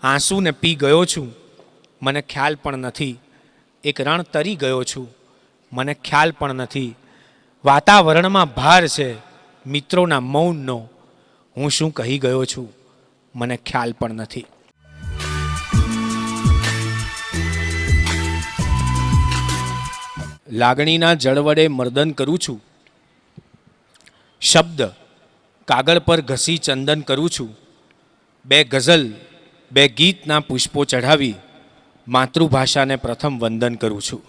આંસુને પી ગયો છું, મને ખ્યાલ પણ નથી. એક રણ તરી ગયો છું, મને ખ્યાલ પણ નથી. વાતાવરણમાં ભાર છે મિત્રોના મૌનનો, હું શું કહી ગયો છું, મને ખ્યાલ પણ નથી. લાગણીના જળ વડે મર્દન કરું છું, શબ્દ કાગળ પર ઘસી ચંદન કરું છું. બે ગઝલ બે ગીતના પુષ્પો ચઢાવી માતૃભાષાને પ્રથમ વંદન કરું છું.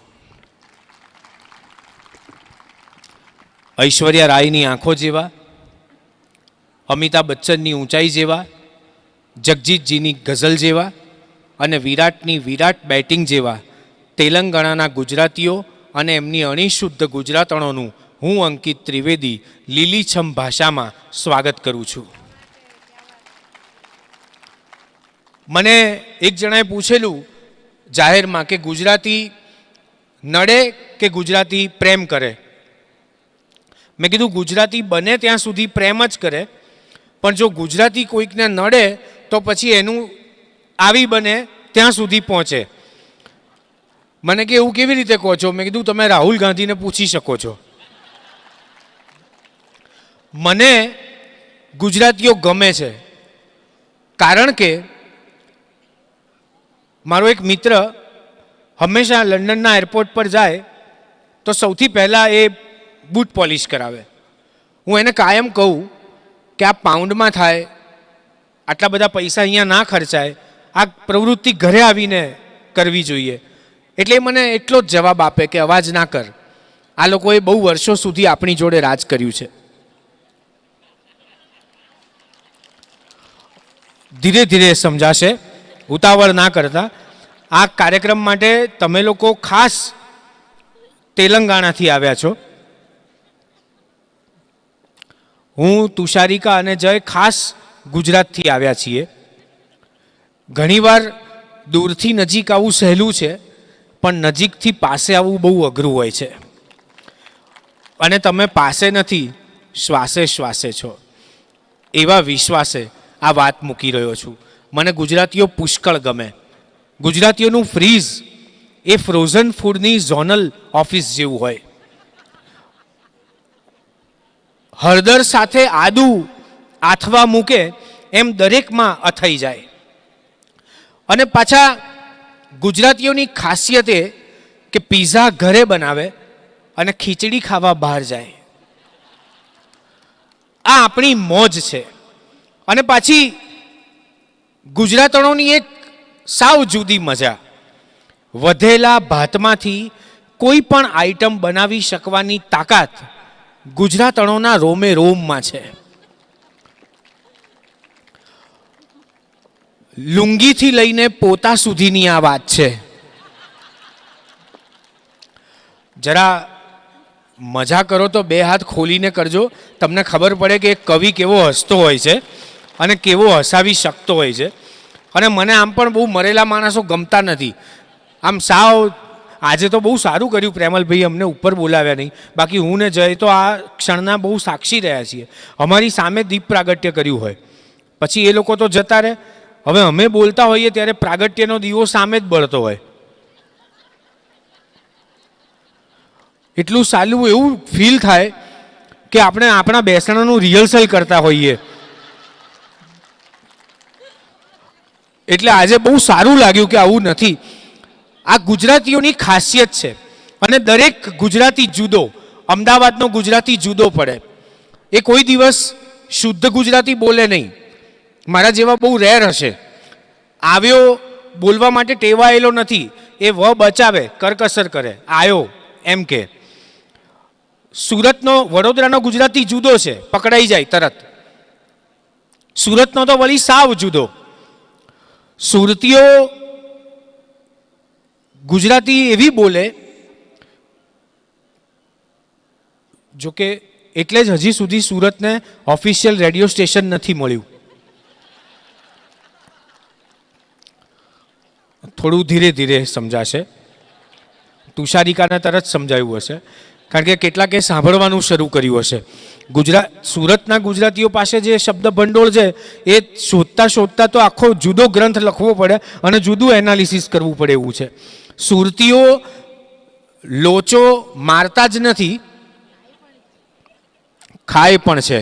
ઐશ્વર્યા રાયની આંખો જેવા, અમિતાભ બચ્ચનની ઊંચાઈ જેવા, જગજીતજીની ગઝલ જેવા અને વિરાટની વિરાટ બેટિંગ જેવા તેલંગાણાના ગુજરાતીઓ અને એમની અણિશુદ્ધ ગુજરાતણોનું હું અંકિત ત્રિવેદી લીલીછમ ભાષામાં સ્વાગત કરું છું. મને એક જણાએ પૂછેલું જાહેરમાં કે ગુજરાતી નડે કે ગુજરાતી પ્રેમ કરે. મેં કીધું ગુજરાતી બને ત્યાં સુધી પ્રેમ જ કરે, પણ જો ગુજરાતી કોઈકને નડે તો પછી એનું આવી બને ત્યાં સુધી પહોંચે. મને કે એવું કેવી રીતે કહો છો? મેં કીધું તમે રાહુલ ગાંધીને પૂછી શકો છો. મને ગુજરાતીઓ ગમે છે કારણ કે મારો એક મિત્ર હંમેશા લંડનના એરપોર્ટ પર જાય તો સૌથી પહેલાં એ બૂટ પોલિશ કરાવે. હું એને કાયમ કહું કે આ પાઉન્ડમાં થાય, આટલા બધા પૈસા અહીંયા ના ખર્ચાય, આ પ્રવૃત્તિ ઘરે આવીને કરવી જોઈએ. એટલે મને એટલો જ જવાબ આપે કે અવાજ ના કર. આ લોકોએ બહુ વર્ષો સુધી આપણી જોડે રાજ કર્યું છે. ધીરે ધીરે સમજાશે, ઉતાવળ ના કરતા. આ કાર્યક્રમ માટે તમે લોકો ખાસ તેલંગાણાથી આવ્યા છો. હું તુષારિકા અને જય ખાસ ગુજરાતથી આવ્યા છીએ. ઘણીવાર દૂરથી નજીક આવવું સહેલું છે, પણ નજીકથી પાસે આવવું બહુ અઘરું હોય છે. અને તમે પાસે નથી, શ્વાસે શ્વાસે છો, એવા વિશ્વાસે આ વાત મૂકી રહ્યો છું. મને ગુજરાતીઓ પુષ્કળ ગમે. ગુજરાતીઓનું ફ્રીઝ એ ફ્રોઝન ફૂડની ઝોનલ ઓફિસ જેવું હોય. હળદર સાથે આદુ આથવા મૂકે એમ દરેકમાં અથાઈ જાય. અને પાછા ગુજરાતીઓની ખાસિયત એ કે પીઝા ઘરે બનાવે અને ખીચડી ખાવા બહાર જાય. આ આપણી મોજ છે. અને પાછી ગુજરાતણોની એક સાવ જુદી મજા, વધેલા ભાતમાંથી કોઈ પણ આઈટમ બનાવી શકવાની તાકાત ગુજરાતણોના રોમે રોમમાં છે. લુંગીથી લઈને પોતા સુધીની આ વાત છે. જરા મજા કરો તો બે હાથ ખોલીને કરજો, તમને ખબર પડે કે એક કવિ કેવો હસતો હોય છે અને કેવો હસાવી શકતો હોય છે. અને મને આમ પણ બહુ મરેલા માણસો ગમતા નથી. આમ સાવ આજે તો બહુ સારું કર્યું પ્રેમલભાઈ અમને ઉપર બોલાવ્યા નહીં, બાકી હું ને જય તો આ ક્ષણના બહુ સાક્ષી રહ્યા છીએ. અમારી સામે દીપ પ્રાગટ્ય કર્યું હોય, પછી એ લોકો તો જતા રહે. હવે અમે બોલતા હોઈએ ત્યારે પ્રાગટ્યનો દીવો સામે જ બળતો હોય. એટલું સારું એવું ફીલ થાય કે આપણે આપણા બેસણાનું રિહર્સલ કરતા હોઈએ. એટલે આજે બહુ સારું લાગ્યું કે આવું નથી. આ ગુજરાતીઓની ખાસિયત છે. અને દરેક ગુજરાતી જુદો, અમદાવાદનો ગુજરાતી જુદો પડે. એ કોઈ દિવસ શુદ્ધ ગુજરાતી બોલે નહીં. મારા જેવા બહુ રેર હશે. આવ્યો બોલવા માટે ટેવાયેલો નથી, એ વ બચાવે, કરકસર કરે, આયો એમ કે. સુરતનો વડોદરાનો ગુજરાતી જુદો છે, પકડાઈ જાય તરત. સુરતનો તો વળી સાવ જુદો. સુરતીઓ ગુજરાતી એવી બોલે, જોકે એટલે જ હજી સુધી સુરતને ઓફિશિયલ રેડિયો સ્ટેશન નથી મળ્યું. થોડું ધીરે ધીરે સમજાશે. તુષારિકાને તરત સમજાયું હશે કારણ કે કેટલાકે સાંભળવાનું શરૂ કર્યું હશે. સુરતના ગુજરાતીઓ પાસે જે શબ્દ ભંડોળ છે એ શોધતા શોધતા તો આખો જુદો ગ્રંથ લખવો પડે અને જુદું એનાલિસિસ કરવું પડે એવું છે. સુરતીઓ લોચો મારતા જ નથી, ખાય પણ છે.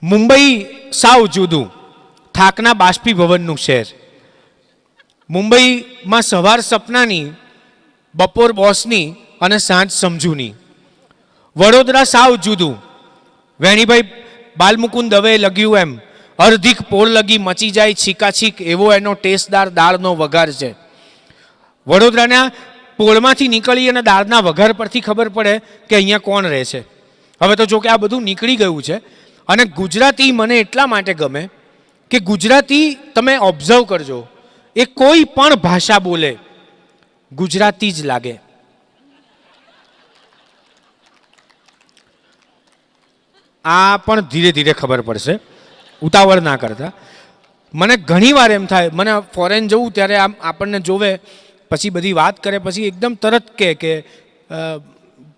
મુંબઈ સાવ જુદું, થાકના બાષ્પીભવનનું શહેર. મુંબઈમાં સવાર સપનાની, બપોર બોસની અને સાંજ સમજૂની. વડોદરા સાવ જુદું, વેણીભાઈ બાલમુકુંદ દવે લગ્યું એમ અર્ધિક પોળ લગી મચી જાય છીકાછીક એવો એનો ટેસ્ટદાર દાળનો વઘાર છે. વડોદરાના પોળમાંથી નીકળી અને દાળના વઘાર પરથી ખબર પડે કે અહીંયા કોણ રહે છે. હવે તો જો કે આ બધું નીકળી ગયું છે. અને ગુજરાતી મને એટલા માટે ગમે કે ગુજરાતી તમે ઓબ્ઝર્વ કરજો, એ કોઈ પણ ભાષા બોલે ગુજરાતી જ લાગે. આ પણ ધીરે ધીરે ખબર પડશે, ઉતાવળ ના કરતા. મને ઘણીવાર એમ થાય, મને ફોરેન જવું ત્યારે આમ આપણને જોવે, પછી બધી વાત કરે, પછી એકદમ તરત કે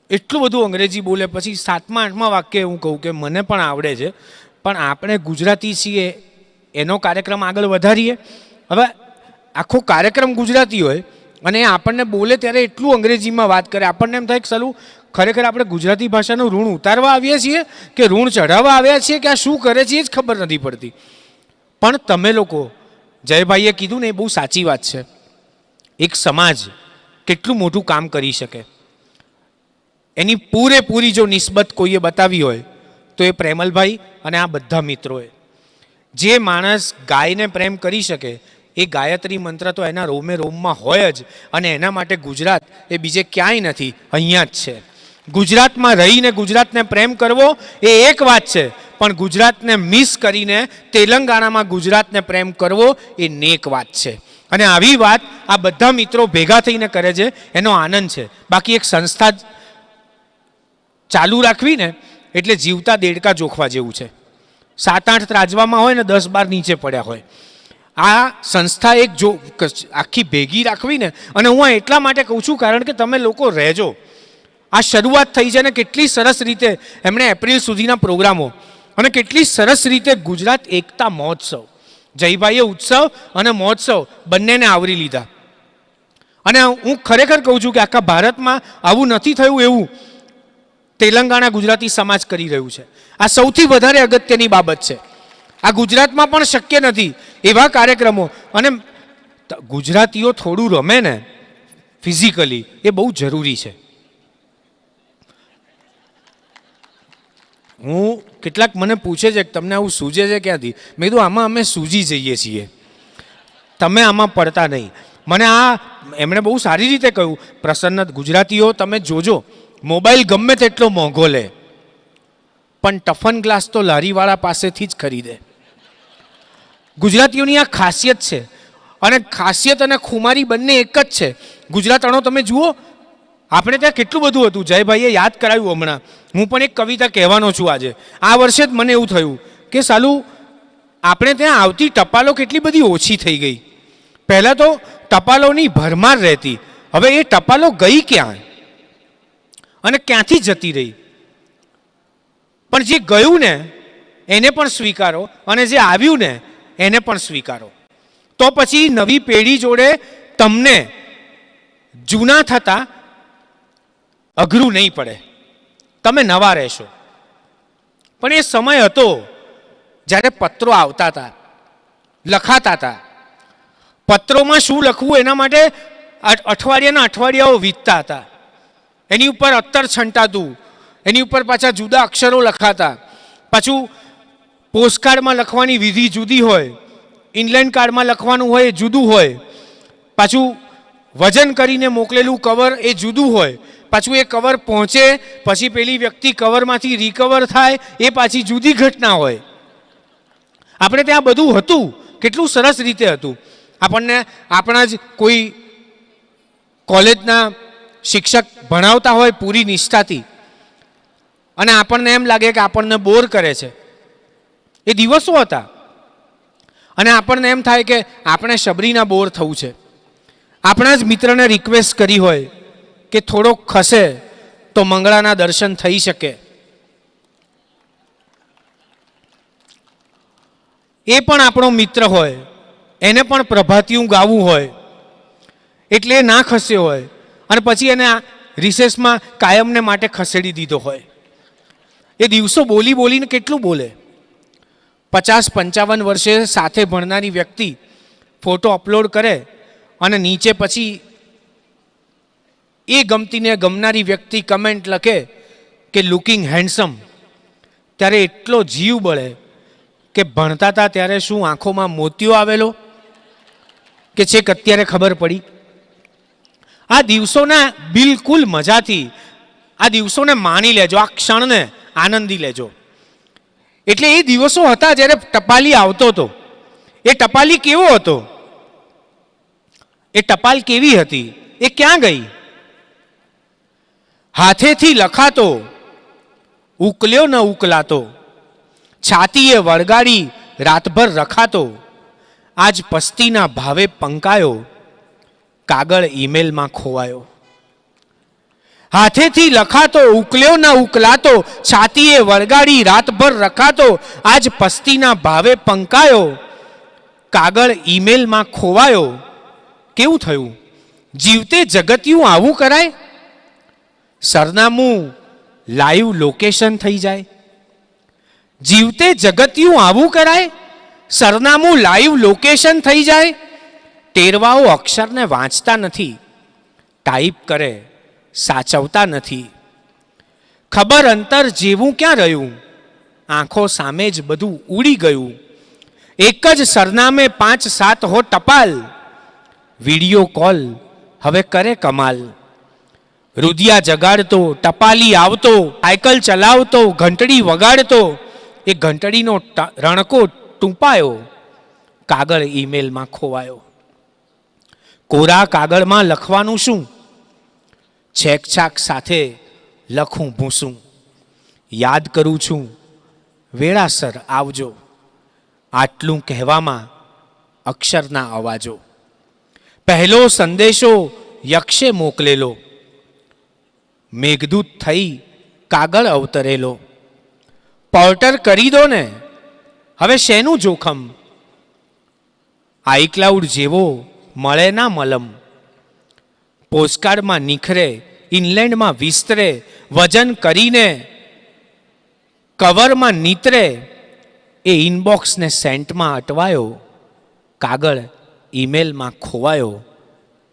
એટલું બધું અંગ્રેજી બોલે, પછી 7મા 8મા વાક્ય હું કહું કે મને પણ આવડે છે, પણ આપણે ગુજરાતી છીએ એનો કાર્યક્રમ આગળ વધારીએ. હવે આખો કાર્યક્રમ ગુજરાતી હોય અને આપણને બોલે ત્યારે એટલું અંગ્રેજીમાં વાત કરે, આપણને એમ થાય કે સાલું ખરેખર આપણે ગુજરાતી ભાષાનું ઋણ ઉતારવા આવીએ છીએ કે ઋણ ચઢાવવા આવ્યા છીએ કે આ શું કરે છે એ જ ખબર નથી પડતી. પણ તમે લોકો, જયભાઈએ કીધું ને એ બહુ સાચી વાત છે. એક સમાજ કેટલું મોટું કામ કરી શકે એની પૂરેપૂરી જો નિસ્બત કોઈએ બતાવી હોય તો એ પ્રેમલભાઈ અને આ બધા મિત્રોએ. જે માણસ ગાયને પ્રેમ કરી શકે એ ગાયત્રી મંત્ર તો એના રોમે રોમમાં હોય જ, અને એના માટે ગુજરાત એ બીજે ક્યાંય નથી, અહીંયા જ છે. ગુજરાતમાં રહીને ગુજરાતને પ્રેમ કરવો એ એક વાત છે, પણ ગુજરાતને મિસ કરીને તેલંગાણામાં ગુજરાતને પ્રેમ કરવો એ નેક વાત છે. અને આવી વાત આ બધા મિત્રો ભેગા થઈને કરે છે, એનો આનંદ છે. બાકી એક સંસ્થા ચાલુ રાખવી ને એટલે જીવતા દેડકા જોખવા જેવું છે. 7-8 ત્રાજવામાં હોય ને 10-12 નીચે પડ્યા હોય. આ સંસ્થા એક જો આખી ભેગી રાખવી ને, અને હું એટલા માટે કહું છું કારણ કે તમે લોકો રહેજો. આ શરૂઆત થઈ છે ને કેટલી સરસ રીતે એમણે એપ્રિલ સુધીના પ્રોગ્રામો, અને કેટલી સરસ રીતે ગુજરાત એકતા મહોત્સવ, જયભાઈએ ઉત્સવ અને મહોત્સવ બંનેને આવરી લીધા. અને હું ખરેખર કહું છું કે આખા ભારતમાં આવું નથી થયું એવું તેલંગાણા ગુજરાતી સમાજ કરી રહ્યું છે. આ સૌથી વધારે અગત્યની બાબત છે. આ ગુજરાતમાં પણ શક્ય નથી એવા કાર્યક્રમો. અને ગુજરાતીઓ થોડું રમે ને ફિઝિકલી એ બહુ જરૂરી છે. હું કેટલાક મને પૂછે છે કે તમને આવું સૂજે છે ક્યાંથી, મેં કીધું આમાં અમે સૂજી જઈએ છીએ, તમે આમાં પડતા નહીં. મને આ એમણે બહુ સારી રીતે કહ્યું, પ્રસન્ન ગુજરાતીઓ તમે જોજો, મોબાઈલ ગમે તેટલો મોંઘો લે પણ ટફન ગ્લાસ તો લારીવાળા પાસેથી જ ખરીદે. ગુજરાતીઓની આ ખાસિયત છે. અને ખાસિયત અને ખુમારી બંને એક જ છે. ગુજરાતણો તમે જુઓ, આપણે ત્યાં કેટલું બધું હતું. જયભાઈએ યાદ કરાવ્યું હમણાં, હું પણ એક કવિતા કહેવાનો છું આજે. આ વર્ષે જ મને એવું થયું કે સાલું આપણે ત્યાં આવતી ટપાલો કેટલી બધી ઓછી થઈ ગઈ. પહેલાં તો ટપાલોની ભરમાર રહેતી, હવે એ ટપાલો ગઈ ક્યાં અને ક્યાંથી જતી રહી. પણ જે ગયું ને એને પણ સ્વીકારો, અને જે આવ્યું ને એને પણ સ્વીકારો. તો પછી નવી પેઢી જોડે તમને જૂના થતા અઘરું નહીં પડે, તમે નવા રહેશો. પણ એ સમય હતો જ્યારે પત્રો આવતા હતા, લખાતા હતા. પત્રોમાં શું લખવું એના માટે અઠવાડિયાના અઠવાડિયાઓ વીતતા હતા. એની ઉપર અત્તર છંટાતું, એની ઉપર પાછા જુદા અક્ષરો લખાતા. પાછું પોસ્ટકાર્ડમાં લખવાની વિધિ જુદી હોય, ઇનલાઇન કાર્ડમાં લખવાનું હોય એ જુદું હોય, પાછું વજન કરીને મોકલેલું કવર એ જુદું હોય, પાછું એ કવર પહોંચે પછી પેલી વ્યક્તિ કવરમાંથી રિકવર થાય એ પાછી જુદી ઘટના હોય. આપણે ત્યાં બધું હતું, કેટલું સરસ રીતે હતું. આપણને આપણા જ કોઈ કોલેજના શિક્ષક ભણાવતા હોય પૂરી નિષ્ઠાથી, અને આપણને એમ લાગે કે આપણને બોર કરે છે. એ દિવસો હતા. અને આપણને એમ થાય કે આપણે શબરીના બોર થવું છે. આપણા જ મિત્રને રિક્વેસ્ટ કરી હોય કે થોડોક ખસે તો મંગળાના દર્શન થઈ શકે. એ પણ આપણો મિત્ર હોય, એને પણ પ્રભાતિયું ગાવું હોય એટલે એ ના ખસ્યો હોય અને પછી એને આ રિસેસમાં કાયમને માટે ખસેડી દીધો હોય. એ દિવસો બોલી બોલીને કેટલું બોલે. 50-55 વર્ષે સાથે ભણનારી વ્યક્તિ ફોટો અપલોડ કરે અને નીચે પછી એ ગમતીને ગમનારી વ્યક્તિ કમેન્ટ લખે કે લુકિંગ હેન્ડસમ, ત્યારે એટલો જીવ બળે કે ભણતા હતા ત્યારે શું આંખોમાં મોતિયો આવેલો કે છેક અત્યારે ખબર પડી. આ દિવસોના બિલકુલ મજાથી આ દિવસોને માણી લેજો, આ ક્ષણને આનંદી લેજો. એટલે એ દિવસો હતા જ્યારે ટપાલી આવતો હતો. એ ટપાલી કેવો હતો? એ ટપાલ કેવી હતી? એ ક્યાં ગઈ? હાથેથી લખાતો, ઉકલ્યો ન ઉકલાતો, છાતીએ વળગાડી રાતભર રખાતો, આજ પસ્તીના ભાવે પંકાયો, કાગળ ઈમેલમાં ખોવાયો. હાથેથી લખાતો, ઉકલ્યો ન ઉકલાતો, છાતીએ વળગાડી રાતભર રખાતો, આજ પસ્તીના ભાવે પંકાયો, કાગળ ઈમેલમાં ખોવાયો. કેવું થયું? જીવતે જગતિયું આવું કરાય? સરનામું લાઈવ લોકેશન થઈ જાય. જીવતે જગતિયું આવું કરાય? સરનામું લાઈવ લોકેશન થઈ જાય. ટેરવાઓ અક્ષરને વાંચતા નથી, ટાઈપ કરે સાચવતા નથી. ખબર અંતર જેવું ક્યાં રહ્યું, આંખો સામે જ બધું ઉડી ગયું. એક જ સરનામે 5-7 હો ટપાલ, વિડીયો કોલ હવે કરે કમાલ. રુદિયા જગાડતો, ટપાલી આવતો, સાયકલ ચલાવતો, ઘંટડી વગાડતો, એ ઘંટડીનો રણકો ટૂંપાયો, કાગળ ઈમેલમાં ખોવાયો. કોરા કાગળમાં લખવાનું શું? છેકછાક સાથે લખું ભૂસું. યાદ કરું છું વેળાસર આવજો, આટલું કહેવામાં અક્ષરના અવાજો. પહેલો સંદેશો યક્ષે મોકલેલો, મેઘદૂત થઈ કાગળ અવતરેલો. પોર્ટર કરી દો ને, હવે શેનું જોખમ? આઈક્લાઉડ જેવો મળે ના મલમ. પોસ્ટકાર્ડમાં નિખરે, ઇંગ્લેન્ડમાં વિસ્તરે, વજન કરીને કવરમાં નીતરે. એ ઇનબોક્સને સેન્ટમાં અટવાયો, કાગળ ઈમેલમાં ખોવાયો,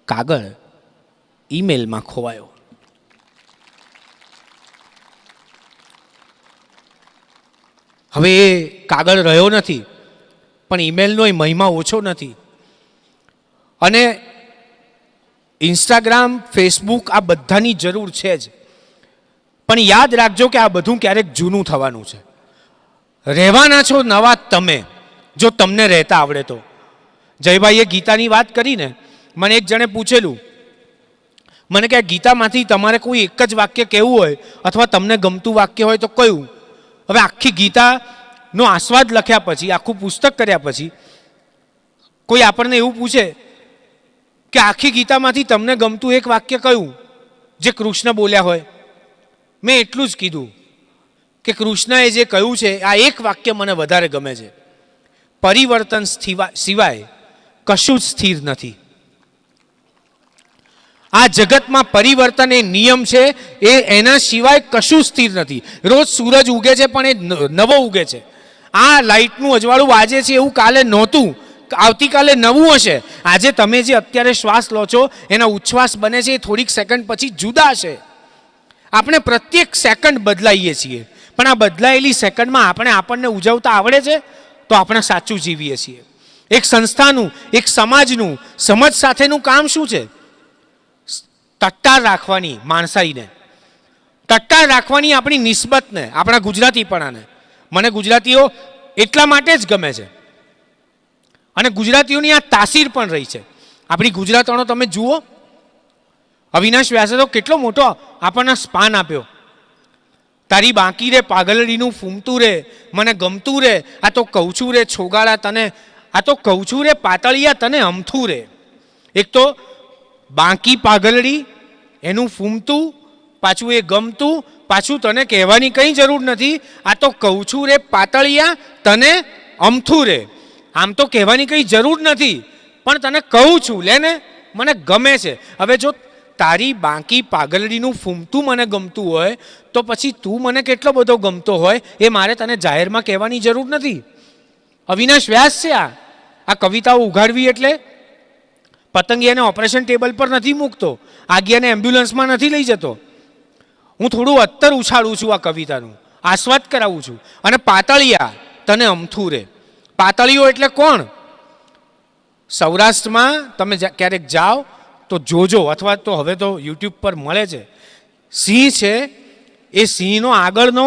કાગળ ઈમેલમાં ખોવાયો. હવે એ કાગળ રહ્યો નથી, પણ ઈમેલનો એ મહિમા ઓછો નથી. અને ઇન્સ્ટાગ્રામ, ફેસબુક આ બધાની જરૂર છે જ, પણ યાદ રાખજો કે આ બધું ક્યારેક જૂનું થવાનું છે. રહેવાના છો નવા તમે, જો તમને રહેતા આવડે તો. જયભાઈએ ગીતાની વાત કરીને મને એક જણે પૂછેલું, મને કે ગીતામાંથી તમારે કોઈ એક જ વાક્ય કહેવું હોય અથવા તમને ગમતું વાક્ય હોય તો કયું? હવે આખી ગીતાનો આસ્વાદ લખ્યા પછી, આખું પુસ્તક કર્યા પછી કોઈ આપણને એવું પૂછે કે આખી ગીતામાંથી તમને ગમતું એક વાક્ય કયું જે કૃષ્ણ બોલ્યા હોય? મેં એટલું જ કીધું કે કૃષ્ણએ જે કહ્યું છે આ એક વાક્ય મને વધારે ગમે છે, પરિવર્તન સિવાય કશું જ સ્થિર નથી. આ જગતમાં પરિવર્તન એ નિયમ છે, એ એના સિવાય કશું સ્થિર નથી. રોજ સૂરજ ઉગે છે પણ એ નવો ઉગે છે. આ લાઇટનું અજવાળું આજે છે એવું કાલે નહોતું, આવતીકાલે નવું હશે. આજે તમે જે અત્યારે શ્વાસ લો છો એનો ઉચ્છ્વાસ બને છે એ થોડીક સેકન્ડ પછી જુદા છે. આપણે પ્રત્યેક સેકન્ડ બદલાઈએ છીએ, પણ આ બદલાયેલી સેકન્ડમાં આપણને ઉજવતા આવડે છે તો આપણે સાચું જીવીએ છીએ. એક સંસ્થાનું, એક સમાજનું, સમજ સાથેનું કામ શું છે? ટટ્ટાર રાખવાની માણસાઈને, ટટ્ટાર રાખવાની આપણી નિસ્બતને, આપણા ગુજરાતીપણાને. મને ગુજરાતીઓ એટલા માટે જ ગમે છે અને ગુજરાતીઓની આ તાસીર પણ રહી છે. આપણી ગુજરાતણો તમે જુઓ, અવિનાશ વ્યાસે તો કેટલો મોટો આપણને સ્પાન આપ્યો. તારી બાકી રે પાગલડીનું ફૂમતું રે, મને ગમતું રે, આ તો કહું છું રે છોગાળા તને, આ તો કહું છું રે પાતળિયા તને અમથું રે. એક તો બાકી પાગલડી એનું ફૂમતું, પાછું એ ગમતું, પાછું તને કહેવાની કંઈ જરૂર નથી. આ તો કહું છું રે પાતળિયા, તને અમથું રે. આમ તો કહેવાની કંઈ જરૂર નથી, પણ તને કહું છું, લે ને, મને ગમે છે. હવે જો તારી બાકી પાગલડીનું ફૂમતું મને ગમતું હોય તો પછી તું મને કેટલો બધો ગમતો હોય એ મારે તને જાહેરમાં કહેવાની જરૂર નથી. અવિનાશ વ્યાસ છે આ કવિતાઓ ઉઘાડવી એટલે પતંગિયાને ઓપરેશન ટેબલ પર નથી મૂકતો, આગિયાને એમ્બ્યુલન્સમાં નથી લઈ જતો. હું થોડું અત્તર ઉછાળું છું આ કવિતાનું, આસ્વાદ કરાવું છું. અને પાતળિયા, તને અમથું રે. પાતળીઓ એટલે કોણ? સૌરાષ્ટ્રમાં તમે ક્યારેક જાઓ તો જોજો, અથવા તો હવે તો યુટ્યુબ પર મળે છે. સિંહ છે, એ સિંહનો આગળનો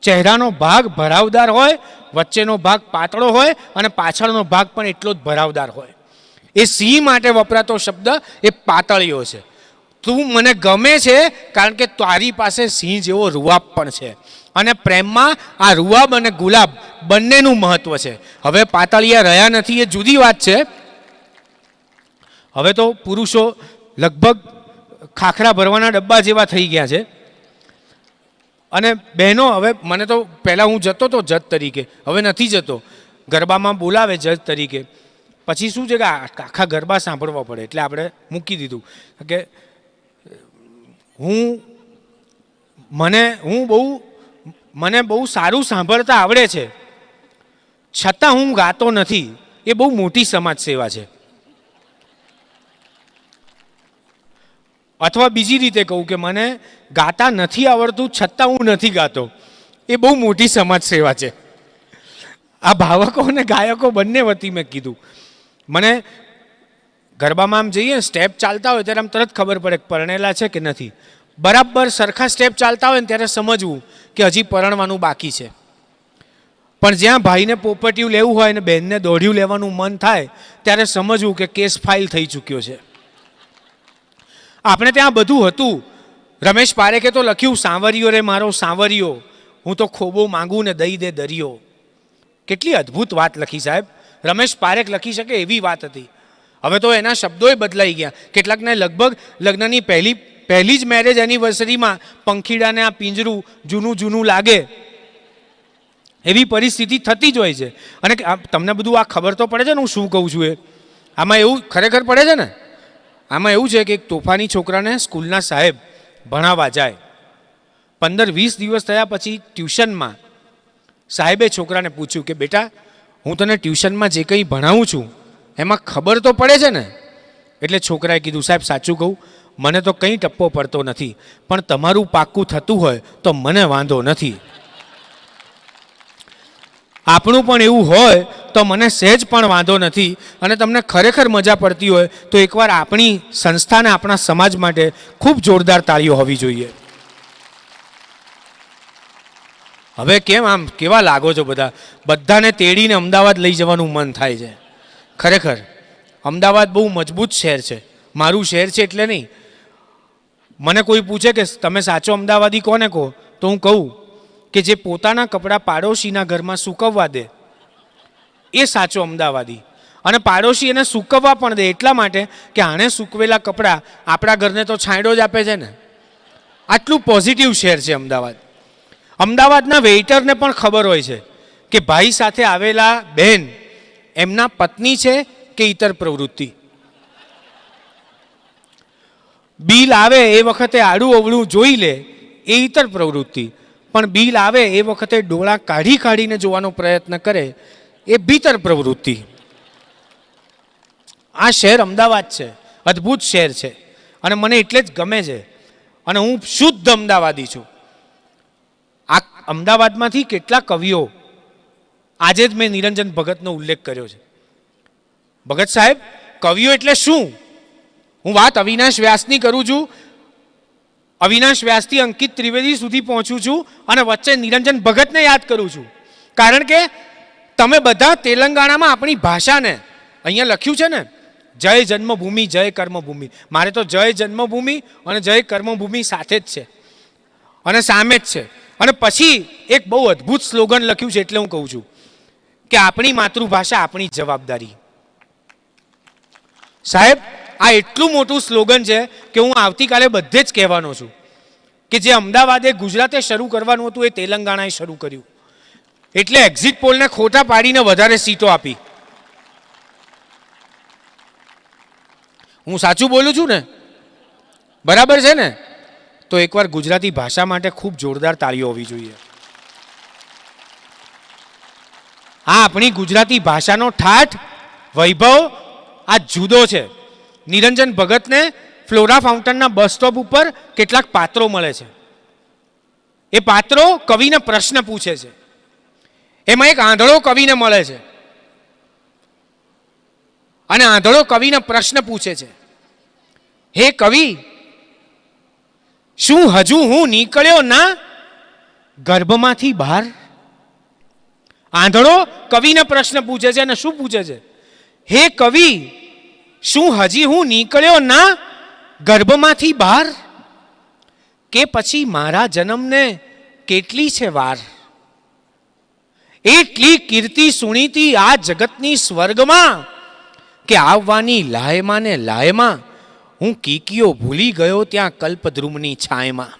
ચહેરાનો ભાગ ભરાવદાર હોય, વચ્ચેનો ભાગ પાતળો હોય અને પાછળનો ભાગ પણ એટલો જ ભરાવદાર હોય. એ સિંહ માટે વપરાતો શબ્દ એ પાતળીઓ છે. તું મને ગમે છે કારણ કે તારી પાસે સિંહ જેવો રૂવાબ પણ છે. અને પ્રેમમાં આ રૂવાબ અને ગુલાબ બંનેનું મહત્વ છે. હવે પાતળિયા રહ્યા નથી એ જુદી વાત છે. હવે તો પુરુષો લગભગ ખાખરા ભરવાના ડબ્બા જેવા થઈ ગયા છે. અને બહેનો, હવે મને તો પહેલાં હું જતો હતો જજ તરીકે, હવે નથી જતો. ગરબામાં બોલાવે જજ તરીકે, પછી શું છે કે આખા ગરબા સાંભળવા પડે, એટલે આપણે મૂકી દીધું કે મને બહુ સારું સાંભળતા આવડે છે, છતાં હું ગાતો નથી. એ બહુ મોટી સમાજ સેવા છે. અથવા બીજી રીતે કહું કે મને ગાતા નથી આવડતું છતાં હું નથી ગાતો, એ બહુ મોટી સમાજ સેવા છે. આ ભાવકો અને ગાયકો બંને વતી મેં કીધું. મને ગરબામાં આમ જઈએ, સ્ટેપ ચાલતા હોય ત્યારે આમ તરત ખબર પડે પરણેલા છે કે નથી. બરાબર સરખા સ્ટેપ ચાલતા હોય ને ત્યારે સમજવું કે હજી પરણવાનું બાકી છે. પણ જ્યાં ભાઈને પોપટિયું લેવું હોય ને બહેનને દોઢિયું લેવાનું મન થાય ત્યારે સમજવું કે કેસ ફાઇલ થઈ ચૂક્યો છે. આપણે ત્યાં બધું હતું. રમેશ પારેખે તો લખ્યું, સાંવરિયો રે મારો સાંવરિયો, હું તો ખોબો માંગુ ને દઈ દે દરિયો. કેટલી અદ્ભુત વાત લખી સાહેબ. રમેશ પારેખ લખી શકે એવી વાત હતી. હવે તો એના શબ્દોય બદલાઈ ગયા. કેટલાકને લગભગ લગ્નની પહેલી જ મેરેજ એનિવર્સરીમાં પંખીડાને આ પિંજરું જૂનું લાગે એવી પરિસ્થિતિ થતી જ હોય છે. અને તમને બધું આ ખબર તો પડે છે ને હું શું કહું છું એ? આમાં એવું ખરેખર પડે છે ને? આમાં એવું છે કે એક તોફાની છોકરાને સ્કૂલના સાહેબ ભણાવવા જાય, 15-20 દિવસ થયા પછી ટ્યુશનમાં સાહેબે છોકરાને પૂછ્યું કે બેટા, હું તને ટ્યુશનમાં જે કંઈ ભણાવું છું એમાં ખબર તો પડે છે ને? એટલે છોકરાએ કીધું, સાહેબ સાચું કહું, મને તો કંઈ ટપ્પો પડતો નથી, પણ તમારું પાક્કું થતું હોય તો મને વાંધો નથી. આપણું પણ એવું હોય તો મને સહેજ પણ વાંધો નથી. અને તમને ખરેખર મજા પડતી હોય તો એકવાર આપણી સંસ્થાને, આપણા સમાજ માટે ખૂબ જોરદાર તાળીઓ હોવી જોઈએ. હવે કેમ આમ કેવા લાગો છો બધા? બધાને તેડીને અમદાવાદ લઈ જવાનું મન થાય છે. ખરેખર અમદાવાદ બહુ મજબૂત શહેર છે. મારું શહેર છે એટલે નહીં. મને કોઈ પૂછે કે તમે સાચો અમદાવાદી કોને કહો, તો હું કહું કે જે પોતાના કપડાં પાડોશીના ઘરમાં સૂકવવા દે એ સાચો અમદાવાદી. અને પાડોશી એને સૂકવવા પણ દે એટલા માટે કે આણે સૂકવેલા કપડાં આપણા ઘરને તો છાંયડો જ આપે છે ને. આટલું પોઝિટિવ શહેર છે અમદાવાદ. અમદાવાદના વેઇટરને પણ ખબર હોય છે કે ભાઈ સાથે આવેલા બહેન એમના પત્ની છે કે ઇતર પ્રવૃત્તિ. બિલ આવે એ વખતે આડું અવળું જોઈ લે એ ઇતર પ્રવૃત્તિ, પણ બિલ આવે એ વખતે ડોળા કાઢીને જોવાનો પ્રયત્ન કરે એ ભીતર પ્રવૃત્તિ. આ શહેર અમદાવાદ છે, અદ્ભુત શહેર છે અને મને એટલે જ ગમે છે. અને હું શુદ્ધ અમદાવાદી છું. આ અમદાવાદમાંથી કેટલા કવિઓ, આજે જ મેં નિરંજન ભગતનો ઉલ્લેખ કર્યો છે. ભગત સાહેબ, કવિઓ એટલે શું? હું વાત અવિનાશ વ્યાસની કરું છું. અવિનાશ વ્યાસથી અંકિત ત્રિવેદી સુધી પહોંચું છું અને વચ્ચે નિરંજન ભગતને યાદ કરું છું. કારણ કે તમે બધા તેલંગાણામાં આપણી ભાષાને, અહીંયા લખ્યું છે ને, જય જન્મભૂમિ જય કર્મભૂમિ. મારે તો જય જન્મભૂમિ અને જય કર્મભૂમિ સાથે જ છે અને સામે જ છે. અને પછી એક બહુ અદ્ભુત સ્લોગન લખ્યું છે, એટલે હું કહું છું કે આપણી માતૃભાષા આપણી જવાબદારી. સાહેબ, આ એટલું મોટું સ્લોગન છે કે હું આવતીકાલે બધે જ કહેવાનો છું કે જે અમદાવાદે ગુજરાતે શરૂ કરવાનું હતું એ તેલંગાણાએ શરૂ કર્યું. એટલે એક્ઝિટ પોલને ખોટા પાડીને વધારે સીટો આપી. હું સાચું બોલું છું ને? બરાબર છે ને? તો એકવાર ગુજરાતી ભાષા માટે ખૂબ જોરદાર તાળીઓ હોવી જોઈએ. આ આપણી ગુજરાતી ભાષાનો ઠાઠ, વૈભવ આ જુદો છે. નિરંજન ભગતને ફ્લોરા ફાઉન્ટનના બસ સ્ટોપ ઉપર કેટલાક પાત્રો મળે છે. એ પાત્રો કવિને પ્રશ્ન પૂછે છે. એમાં એક આંધળો કવિને મળે છે અને આંધળો કવિને પ્રશ્ન પૂછે છે, હે કવિ, શું હજુ હું નીકળ્યો ના ગર્ભમાંથી બહાર? આંધળો કવિને પ્રશ્ન પૂછે છે અને શું પૂછે છે? હે કવિ, શું હજી હું નીકળ્યો ના ગર્ભમાંથી બહાર? કે પછી મારા જન્મને કેટલી છે વાર? એટલી કીર્તિ સુણીતી આ જગતની સ્વર્ગમાં કે આવવાની લાયમાં ને લાયમાં હું કીકીઓ ભૂલી ગયો ત્યાં કલ્પદ્રુમની છાયમાં.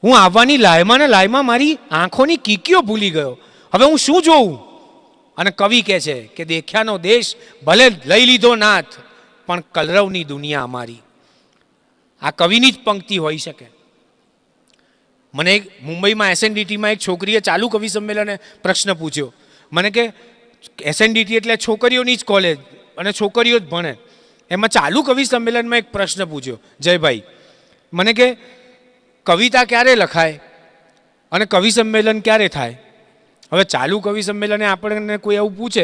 હું આવવાની લાયમાં ને લાયમાં મારી આંખોની કીકીઓ ભૂલી ગયો. હવે હું શું જોઉં? અને કવિ કહે છે કે દેખ્યાનો દેશ ભલે લઈ લીધો નાથ, પણ કલરવની દુનિયા અમારી. આ કવિની જ પંક્તિ હોઈ શકે. મને મુંબઈમાં એસએનડીટીમાં એક છોકરીએ ચાલુ કવિ સંમેલને પ્રશ્ન પૂછ્યો. મને કે એસએનડીટી એટલે છોકરીઓની જ કોલેજ અને છોકરીઓ જ ભણે. એમાં ચાલુ કવિ સંમેલનમાં એક પ્રશ્ન પૂછ્યો જયભાઈ. મને કે કવિતા ક્યારે લખાય અને કવિ સંમેલન ક્યારે થાય? હવે ચાલુ કવિ સંમેલને આપણને કોઈ એવું પૂછે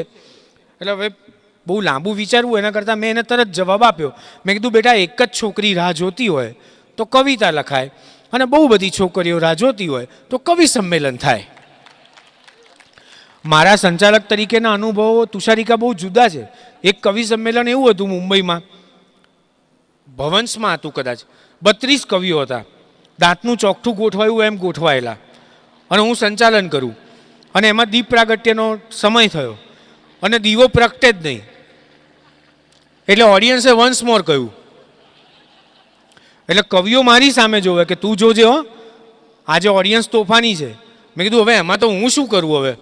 એટલે હવે બહુ લાંબુ વિચારવું એના કરતાં મેં એને તરત જવાબ આપ્યો. મેં કીધું બેટા, એક જ છોકરી રાહ જોતી હોય તો કવિતા લખાય અને બહુ બધી છોકરીઓ રાહ જોતી હોય તો કવિ સંમેલન થાય. મારા સંચાલક તરીકેના અનુભવો તુષારિકા બહુ જુદા છે. એક કવિ સંમેલન એવું હતું મુંબઈમાં, ભવન્સમાં હતું કદાચ, 32 કવિઓ હતા, દાંતનું ચોકઠું ગોઠવાયું એમ ગોઠવાયેલા, અને હું સંચાલન કરું. અને એમાં દીપ પ્રાગટ્યનો સમય થયો અને દીવો પ્રગટે જ નહીં. એટલે ઓડિયન્સે વન્સ મોર કહ્યું. એટલે કવિઓ મારી સામે જોવે કે તું જોજે હો, આજે ઓડિયન્સ તોફાની છે. મેં કીધું હવે એમાં તો હું શું કરું? હવે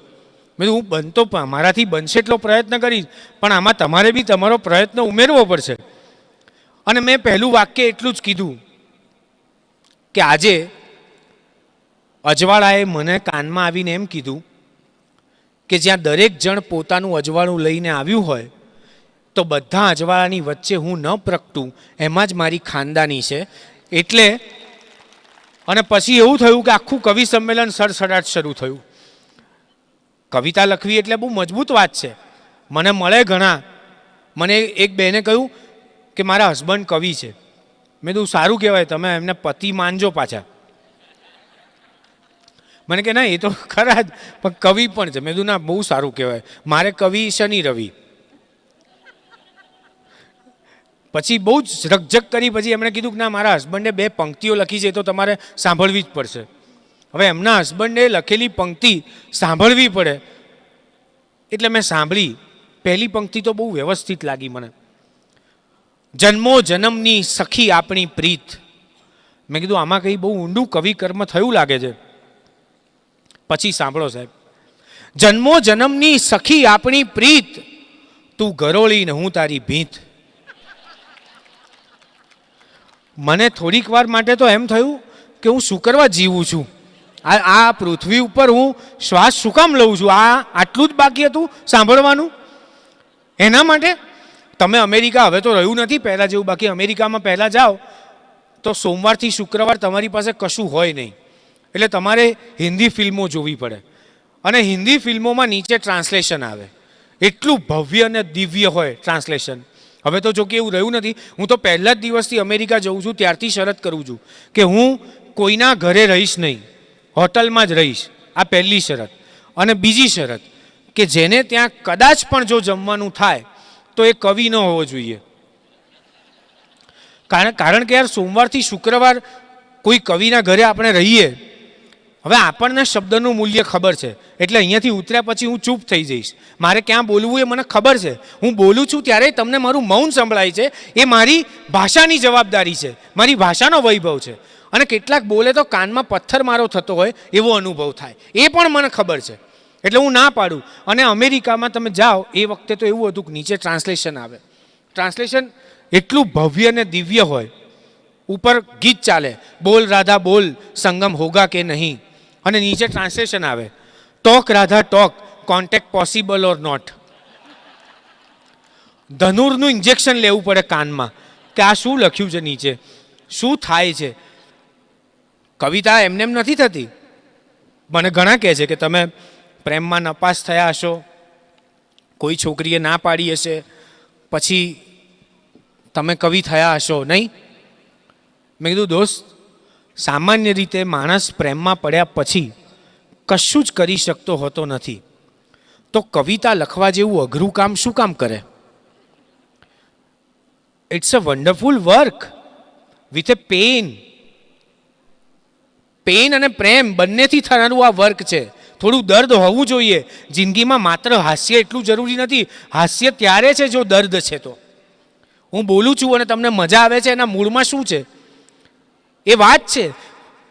મેં કીધું હું બનતો મારાથી બનશે એટલો પ્રયત્ન કરીશ, પણ આમાં તમારે બી તમારો પ્રયત્ન ઉમેરવો પડશે. અને મેં પહેલું વાક્ય એટલું જ કીધું કે આજે અજવાળાએ મને કાનમાં આવીને એમ કીધું કે જ્યાં દરેક જણ પોતાનું અજવાળું લઈને આવ્યું હોય તો બધા અજવાળાની વચ્ચે હું ન પ્રગટું એમાં જ મારી ખાનદાની છે. એટલે અને પછી એવું થયું કે આખું કવિ સંમેલન સડસડાટ શરૂ થયું. કવિતા લખવી એટલે બહુ મજબૂત વાત છે. મને મળે ઘણા. મને એક બહેને કહ્યું કે મારા હસબન્ડ કવિ છે. મેં કીધું સારું કહેવાય, તમે એમને પતિ માનજો પાછા. મને કે ના એ તો ખરા જ, પણ કવિ પણ છે. મેં કીધું ના, બહુ સારું કહેવાય. મારે કવિ શનિ રવિ. પછી બહુ જ રકઝક કરી પછી એમણે કીધું કે ના, મારા હસબન્ડે 2 પંક્તિઓ લખી છે તો તમારે સાંભળવી જ પડશે. હવે એમના હસબન્ડે લખેલી પંક્તિ સાંભળવી પડે એટલે મેં સાંભળી. પહેલી પંક્તિ તો બહુ વ્યવસ્થિત લાગી મને. જન્મો જન્મની સખી આપણી પ્રીત. મેં કીધું આમાં કંઈ બહુ ઊંડું કવિ કર્મ થયું લાગે છે. પછી સાંભળો સાહેબ. જન્મો જન્મની સખી આપણી પ્રીત, તું ગરોળી ને હું તારી ભીત. મને થોડીક વાર માટે તો એમ થયું કે હું શું કરવા જીવું છું? આ પૃથ્વી ઉપર હું શ્વાસ શું કામ લઉં છું? આટલું જ બાકી હતું સાંભળવાનું. એના માટે તમે અમેરિકા, હવે તો રહ્યું નથી પહેલાં જેવું, બાકી અમેરિકામાં પહેલાં જાઓ તો સોમવારથી શુક્રવાર તમારી પાસે કશું હોય નહીં. એટલે તમારે હિન્દી ફિલ્મો જોવી પડે અને હિન્દી ફિલ્મોમાં નીચે ટ્રાન્સલેશન આવે. એટલું ભવ્ય અને દિવ્ય હોય ટ્રાન્સલેશન. હવે તો જો કે એવું રહ્યું નથી. હું તો પહેલા જ દિવસથી અમેરિકા જઉં છું ત્યારથી શરત કરું છું કે હું કોઈના ઘરે રહીશ નહીં, હોટલમાં જ રહીશ. આ પહેલી શરત. અને બીજી શરત કે જેને ત્યાં કદાચ પણ જો જમવાનું થાય તો એ કવિ ન હોવો જોઈએ. કારણ કે યાર સોમવારથી શુક્રવાર કોઈ કવિના ઘરે આપણે રહીએ હવે આપણને શબ્દનું મૂલ્ય ખબર છે, એટલે અહીંયાથી ઉતર્યા પછી હું ચૂપ થઈ જઈશ. મારે ક્યાં બોલવું એ મને ખબર છે. હું બોલું છું ત્યારે તમને મારું મૌન સંભળાય છે, એ મારી ભાષાની જવાબદારી છે, મારી ભાષાનો વૈભવ છે. અને કેટલાક બોલે તો કાનમાં પથ્થર મારો થતો હોય એવો અનુભવ થાય, એ પણ મને ખબર છે. એટલે હું ના પાડું. અને અમેરિકામાં તમે જાઓ એ વખતે તો એવું હતું કે નીચે ટ્રાન્સલેશન આવે. ટ્રાન્સલેશન એટલું ભવ્ય અને દિવ્ય હોય. ઉપર ગીત ચાલે, બોલ રાધા બોલ સંગમ હોગા કે નહીં, અને નીચે ટ્રાન્સલેશન આવે, talk Radha talk contact possible or not. ધનુરનું ઇન્જેક્શન લેવું પડે કાનમાં કે આ શું લખ્યું છે નીચે, શું થાય છે. કવિતા એમને એમ નથી થતી. મને ઘણા કહે છે કે તમે પ્રેમમાં નપાસ થયા હશો, કોઈ છોકરીએ ના પાડી હશે, પછી તમે કવિ થયા હશો. નહીં, મેં કીધું દોસ્ત, સામાન્ય રીતે માણસ પ્રેમમાં પડ્યા પછી કશું જ કરી શકતો હોતો નથી, તો કવિતા લખવા જેવું અઘરું કામ શું કામ કરે? It's a wonderful work with a pen. Pen અને પ્રેમ બંનેથી થનારું આ વર્ક છે. થોડું દર્દ હોવું જોઈએ જિંદગીમાં. માત્ર હાસ્ય એટલું જરૂરી નથી. હાસ્ય ત્યારે છે જો દર્દ છે. તો હું બોલું છું અને તમને મજા આવે છે, એના મૂળમાં શું છે એ વાત છે.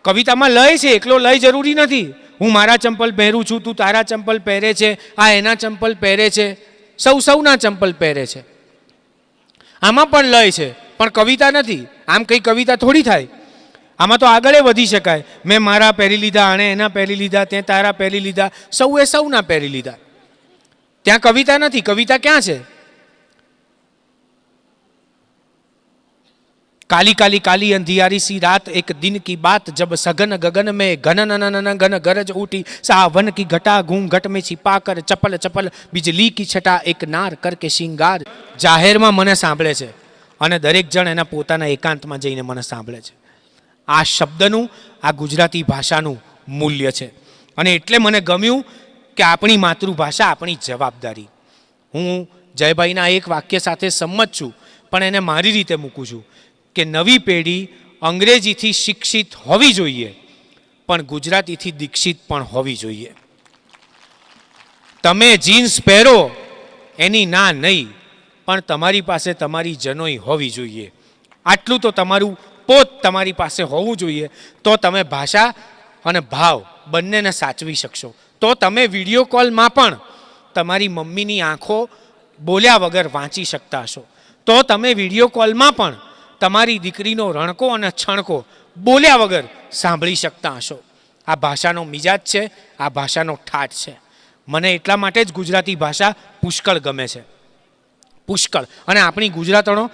કવિતામાં લય છે, એકલો લય જરૂરી નથી. હું મારા ચંપલ પહેરું છું, તું તારા ચંપલ પહેરે છે, આ એના ચંપલ પહેરે છે, સૌ સૌના ચંપલ પહેરે છે. આમાં પણ લય છે, પણ કવિતા નથી. આમ કઈ કવિતા થોડી થાય. આમાં તો આગળ વધી શકાય. મેં મારા પહેરી લીધા, આણે એના પહેરી લીધા, તે તારા પહેરી લીધા, સૌએ સૌના પહેરી લીધા. ત્યાં કવિતા નથી. કવિતા ક્યાં છે? काली काली काली अंधियारी सी रात, एक दिन की बात जब सघन गगन में घन नन घन गरज उठी, सावन की घटा घूंघट में छिपा कर चपल चपल बिजली की छटा एक नार करके श्रृंगार. જાહેરમાં મને સાંભળે છે અને દરેક જણ એના પોતાના એકાંતમાં જઈને મને સાંભળે છે. આ શબ્દનું, આ ગુજરાતી ભાષાનું મૂલ્ય છે. અને એટલે મને ગમ્યું કે આપણી માતૃભાષા આપણી જવાબદારી. હું જયભાઈના એક વાક્ય સાથે સંમત છું, પણ એને મારી રીતે મૂકું છું કે નવી પેઢી અંગ્રેજીથી શિક્ષિત હોવી જોઈએ, પણ ગુજરાતીથી દીક્ષિત પણ હોવી જોઈએ. તમે જીન્સ પહેરો એની ના નહીં, પણ તમારી પાસે તમારી જનોઈ હોવી જોઈએ. આટલું તો તમારું પોત તમારી પાસે હોવું જોઈએ. તો તમે ભાષા અને ભાવ બંનેને સાચવી શકશો. તો તમે વિડીયો કોલમાં પણ તમારી મમ્મીની આંખો બોલ્યા વગર વાંચી શકતા હશો. તો તમે વિડીયો કોલમાં પણ તમારી દીકરીનો રણકો અને છણકો બોલ્યા વગર સાંભળી શકતા હશો. આ ભાષાનો મિજાજ છે, આ ભાષાનો ઠાઠ છે. મને એટલા માટે જ ગુજરાતી ભાષા પુષ્કળ ગમે છે. પુષ્કળ. અને આપણી ગુજરાતણો,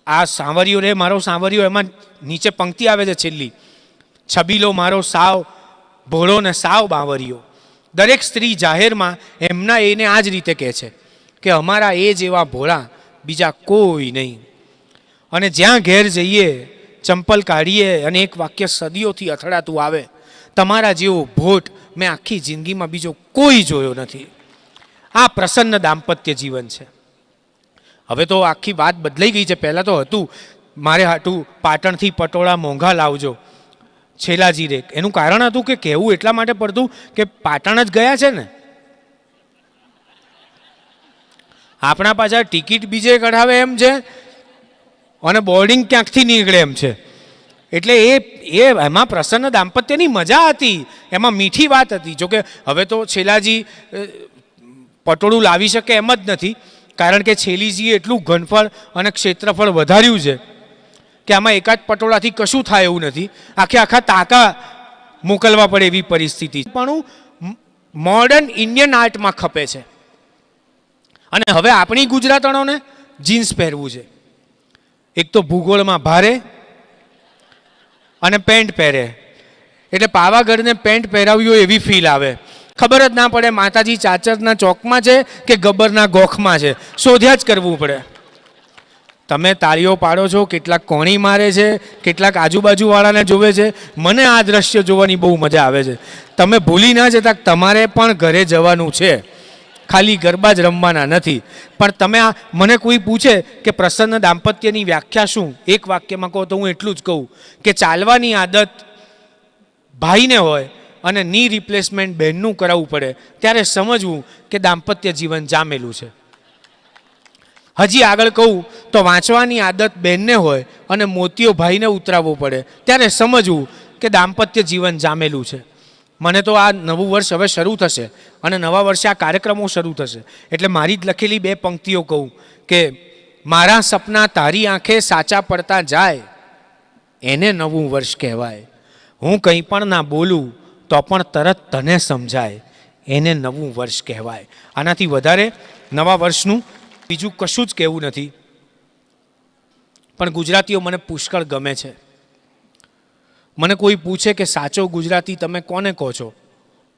આ સાંવરિયો રે મારો સાંવરિયો, એમાં નીચે પંક્તિ આવે છે છેલ્લી, છબીલો મારો સાવ ભોળો ને સાવ બાવરિયો. દરેક સ્ત્રી જાહેરમાં એમના એને આ જ રીતે કહે છે કે અમારા એ જેવા ભોળા બીજા કોઈ નહીં. અને જ્યાં ઘેર જઈએ, ચંપલ કાઢીએ અને એક વાક્ય સદીઓથી અથડાતું આવે, તમારા જેવો ભોટ મેં આખી જિંદગીમાં બીજો કોઈ જોયો નથી. આ પ્રસન્ન દાંપત્ય જીવન છે. હવે તો આખી વાત બદલાઈ ગઈ છે. પહેલાં તો હતું મારે હાટું પાટણથી પટોળા મોંઘા લાવજો છેલાજી રે. એનું કારણ હતું કે કહેવું એટલા માટે પડતું કે પાટણ જ ગયા છે ને. આપણા પાછા ટિકિટ બીજે કઢાવે એમ છે અને બોર્ડિંગ ક્યાંકથી નીકળે એમ છે. એટલે એમાં પ્રસન્ન દાંપત્યની મજા હતી, એમાં મીઠી વાત હતી. જોકે હવે તો છેલાજી પટોળું લાવી શકે એમ જ નથી, કારણ કે છેલીજીએ એટલું ઘનફળ અને ક્ષેત્રફળ વધાર્યું છે કે આમાં એકાદ પટોળાથી કશું થાય એવું નથી. આખા તાકા મોકલવા પડે એવી પરિસ્થિતિ પણ મોડર્ન ઇન્ડિયન આર્ટમાં ખપે છે. અને હવે આપણી ગુજરાતણોને જીન્સ પહેરવું છે. એક તો ભૂગોળમાં ભારે અને પેન્ટ પહેરે, એટલે પાવાગઢને પેન્ટ પહેરાવ્યું હોય એવી ફીલ આવે. ખબર જ ના પડે માતાજી ચાચરના ચોકમાં છે કે ગબ્બરના ગોખમાં છે, શોધ્યા જ કરવું પડે. તમે તાળીઓ પાડો છો, કેટલાક કોણી મારે છે, કેટલાક આજુબાજુવાળાને જોવે છે. મને આ દ્રશ્ય જોવાની બહુ મજા આવે છે. તમે ભૂલી ના જતા તમારે પણ ઘરે જવાનું છે, ખાલી ગરબા જ રમવાના નથી. પણ તમે મને કોઈ પૂછે કે પ્રસન્ન દાંપત્યની વ્યાખ્યા શું, એક વાક્યમાં કહો તો હું એટલું જ કહું કે ચાલવાની આદત ભાઈને હોય અને ની રિપ્લેસમેન્ટ બહેનનું કરાવવું પડે ત્યારે સમજવું કે દાંપત્ય જીવન જામેલું છે. હજી આગળ કહું તો વાંચવાની આદત બહેનને હોય અને મોતીઓ ભાઈને ઉતરાવવો પડે ત્યારે સમજવું કે દાંપત્ય જીવન જામેલું છે. મને તો આ નવું વર્ષ હવે શરૂ થશે અને નવા વર્ષે આ કાર્યક્રમો શરૂ થશે એટલે મારી જ લખેલી 2 પંક્તિઓ કહું કે મારા સપના તારી આંખે સાચા પડતા જાય એને નવું વર્ષ કહેવાય. હું કંઈ પણ ના બોલું તો પણ તરત તને સમજાય એને નવું વર્ષ કહેવાય. આનાથી વધારે નવા વર્ષનું બીજું કશું જ કહેવું નથી. પણ ગુજરાતીઓ મને પુષ્કળ ગમે છે. મને કોઈ પૂછે કે સાચો ગુજરાતી તમે કોને કહો છો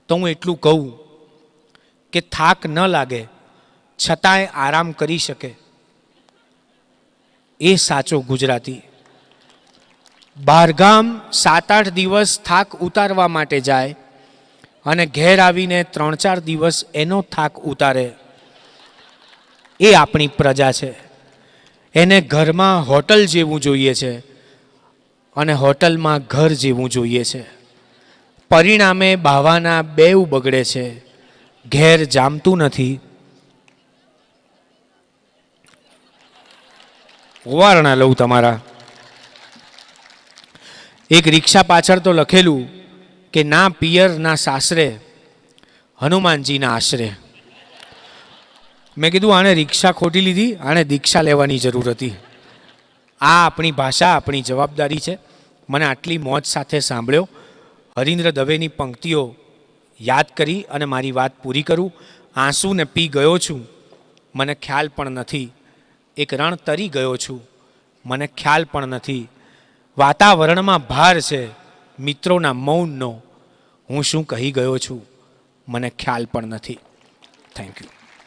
તો હું એટલું કહું કે થાક ન લાગે છતાંય આરામ કરી શકે એ સાચો ગુજરાતી. બહારગામ 7-8 દિવસ થાક ઉતારવા માટે જાય અને ઘેર આવીને 3-4 દિવસ એનો થાક ઉતારે એ આપણી પ્રજા છે. એને ઘરમાં હોટલ જેવું જોઈએ છે અને હોટલમાં ઘર જેવું જોઈએ છે. પરિણામે બાવાના બેવ બગડે છે, ઘેર જામતું નથી. વારણા લઉં તમારા. એક રિક્ષા પાછળ તો લખેલું કે ના પિયર ના સાસરે હનુમાનજીના આશરે. મેં કીધું આને રિક્ષા ખોટી લીધી, આને દીક્ષા લેવાની જરૂર હતી. આ આપણી ભાષા, આપણી જવાબદારી છે. મને આટલી મોજ સાથે સાંભળ્યો. હરીન્દ્ર દવેની પંક્તિઓ યાદ કરી અને મારી વાત પૂરી કરું. આંસુને પી ગયો છું, મને ખ્યાલ પણ નથી. એક રણ તરી ગયો છું, મને ખ્યાલ પણ નથી. વાતાવરણમાં ભાર છે મિત્રોના મૌનનો, હું શું કહી ગયો છું મને ખ્યાલ પણ નથી. Thank you.